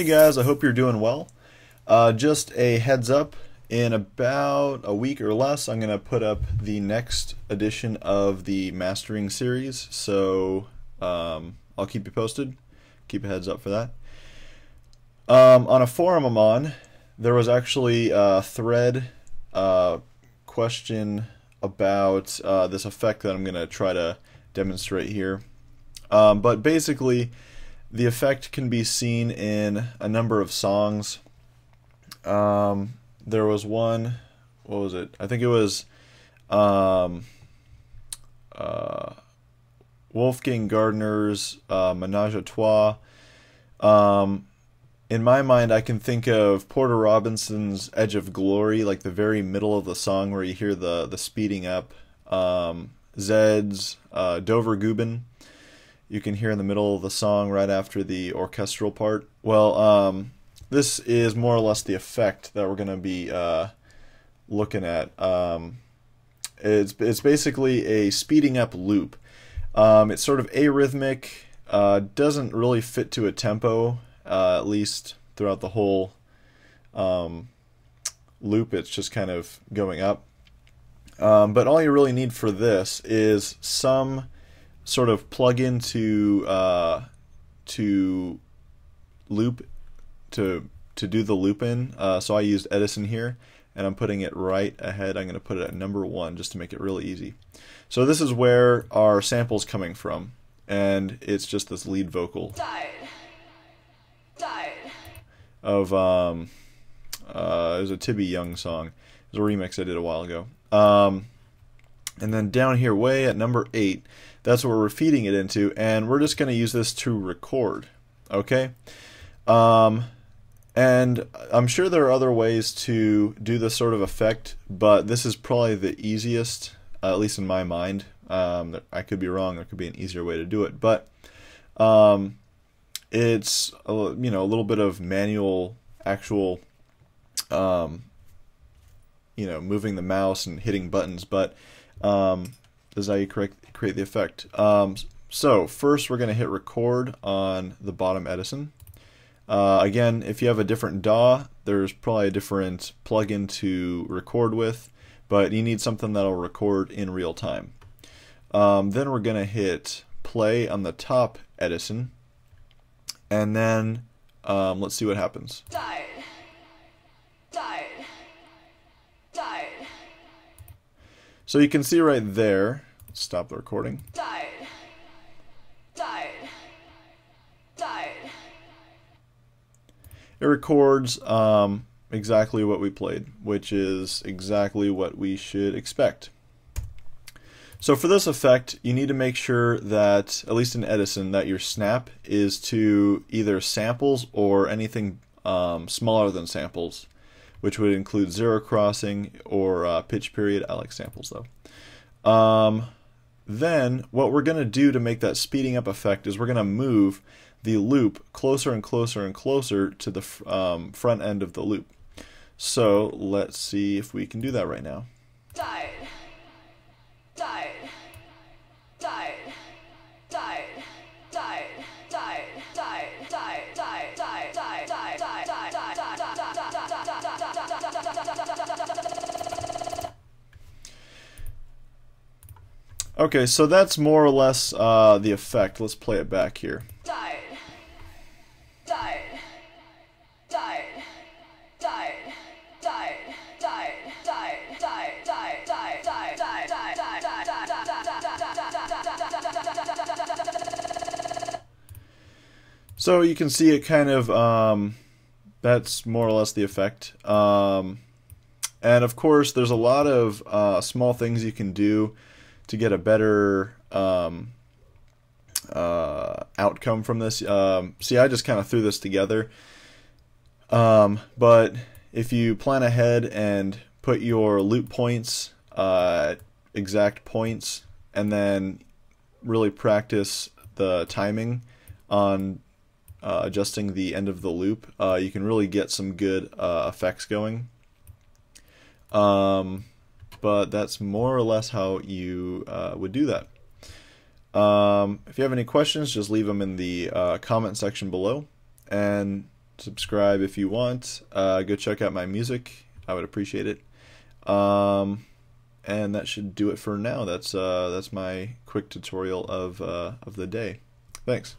guys, I hope you're doing well. Just a heads up, in about a week or less I'm going to put up the next edition of the mastering series, so I'll keep you posted. Keep a heads up for that. On a forum I'm on, there was actually a thread question about this effect that I'm going to try to demonstrate here. But basically, the effect can be seen in a number of songs. There was one, what was it? I think it was Wolfgang Gardner's Menage a Trois. In my mind, I can think of Porter Robinson's Edge of Glory, like the very middle of the song where you hear the speeding up. Zed's Dover Guben, you can hear in the middle of the song right after the orchestral part. Well, this is more or less the effect that we're going to be looking at. It's basically a speeding up loop. It's sort of arrhythmic, doesn't really fit to a tempo, at least throughout the whole loop. It's just kind of going up. But all you really need for this is some sort of plug-in to loop to do the loop in. So I used Edison here, and I'm putting it right ahead. I'm going to put it at number 1 just to make it really easy. So this is where our sample's coming from, and it's just this lead vocal of it was a Tibby Young song. It was a remix I did a while ago. And then down here, way at number 8, that's what we're feeding it into, and we're just going to use this to record. Okay? And I'm sure there are other ways to do this sort of effect, but this is probably the easiest, at least in my mind. I could be wrong. There could be an easier way to do it, but it's a little bit of manual, actual, moving the mouse and hitting buttons, but this is how you create the effect. So first we're going to hit record on the bottom Edison. Again, if you have a different DAW, there's probably a different plugin to record with, but you need something that'll record in real time. Then we're going to hit play on the top Edison, and then let's see what happens. Died. So you can see right there, let's stop the recording. It records exactly what we played, which is exactly what we should expect. So for this effect, you need to make sure that, at least in Edison, that your snap is to either samples or anything smaller than samples, which would include zero crossing or pitch period. I like samples though. Then what we're going to do to make that speeding up effect is we're going to move the loop closer and closer and closer to the front end of the loop. So let's see if we can do that right now. Okay, so that's more or less the effect. Let's play it back here. So you can see it kind of, that's more or less the effect. And of course, there's a lot of small things you can do to get a better outcome from this. See, I just kind of threw this together. But if you plan ahead and put your loop points at exact points, and then really practice the timing on adjusting the end of the loop, you can really get some good effects going. But that's more or less how you would do that. If you have any questions, just leave them in the comment section below. And subscribe if you want. Go check out my music. I would appreciate it. And that should do it for now. That's my quick tutorial of the day. Thanks.